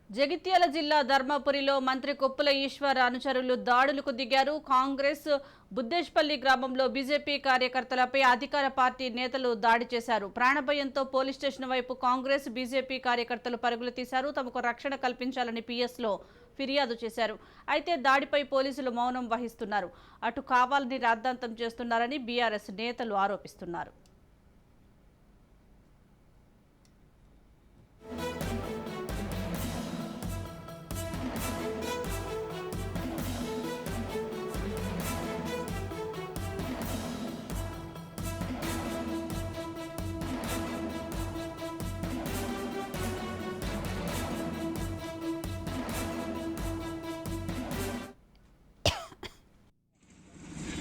జగిత్యాల జిల్లా ధర్మపురిలో మంత్రి కొప్పుల ఈశ్వర్ అనుచరులు దాడులకు దిగారు. కాంగ్రెస్ బుద్దేశ్పల్లి గ్రామంలో బీజేపీ కార్యకర్తలపై అధికార పార్టీ నేతలు దాడి చేశారు. ప్రాణభయంతో పోలీస్ స్టేషన్ వైపు కాంగ్రెస్ బీజేపీ కార్యకర్తలు పరుగులు తీశారు. తమకు రక్షణ కల్పించాలని పిఎస్లో ఫిర్యాదు చేశారు. అయితే దాడిపై పోలీసులు మౌనం వహిస్తున్నారు. అటు కావాలని రాద్ధాంతం చేస్తున్నారని బీఆర్ఎస్ నేతలు ఆరోపిస్తున్నారు.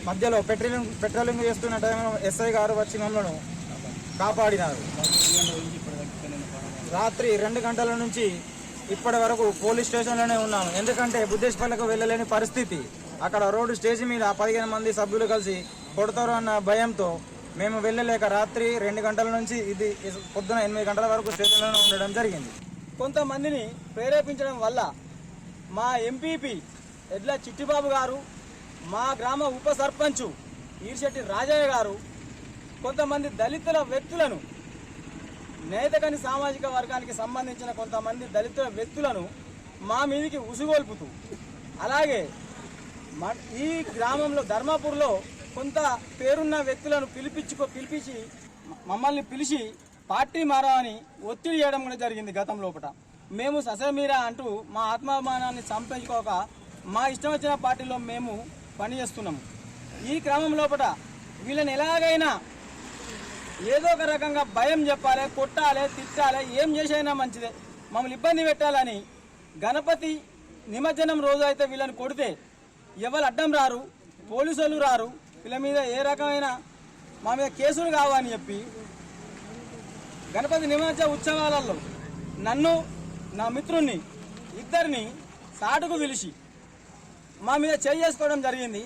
మధ్యలో పెట్రోలింగ్ చేస్తున్న టైంలో ఎస్ఐ గారు వచ్చి మమ్మల్ని కాపాడినారు. రాత్రి 2 గంటల నుంచి ఇప్పటి వరకు పోలీస్ స్టేషన్లోనే ఉన్నాము. ఎందుకంటే బుద్దేశ్పల్లికి వెళ్ళలేని పరిస్థితి. అక్కడ రోడ్డు స్టేజ్ మీద 15 మంది సభ్యులు కలిసి కొడతారు అన్న భయంతో మేము వెళ్ళలేక రాత్రి 2 గంటల నుంచి ఇది పొద్దున 8 గంటల వరకు స్టేషన్లోనే ఉండడం జరిగింది. కొంతమందిని ప్రేరేపించడం వల్ల మా ఎంపీపీ ఎడ్ల చిట్టిబాబు గారు, మా గ్రామ ఉప సర్పంచు ఈర్శెట్టి రాజయ్య గారు కొంతమంది దళితుల వ్యక్తులను, నేతకని సామాజిక వర్గానికి సంబంధించిన కొంతమంది దళితుల వ్యక్తులను మా మీదికి ఉసుగొల్పుతూ, అలాగే ఈ గ్రామంలో ధర్మపూర్లో కొంత పేరున్న వ్యక్తులను పిలిపించి మమ్మల్ని పిలిచి పార్టీ మారని ఒత్తిడి చేయడం కూడా జరిగింది. గతం లోపల మేము ససమీరా అంటూ మా ఆత్మాభిమానాన్ని చంపించుకోక మా ఇష్టం వచ్చిన పార్టీలో మేము పనిచేస్తున్నాము. ఈ క్రమం లోపల వీళ్ళని ఎలాగైనా ఏదో ఒక రకంగా భయం చెప్పాలి, కొట్టాలి, తిట్టాలి, ఏం చేసైనా మంచిదే, మమ్మల్ని ఇబ్బంది పెట్టాలని గణపతి నిమజ్జనం రోజు అయితే వీళ్ళని కొడితే ఎవరు అడ్డం రారు, పోలీసు వాళ్ళు రారు, వీళ్ళ మీద ఏ రకమైన మా మీద కేసులు కావని చెప్పి గణపతి నిమజ్జన ఉత్సవాలలో నన్ను, నా మిత్రుణ్ణి, ఇద్దరిని సాటుకు పిలిచి మా మీద చేసుకోవడం జరిగింది.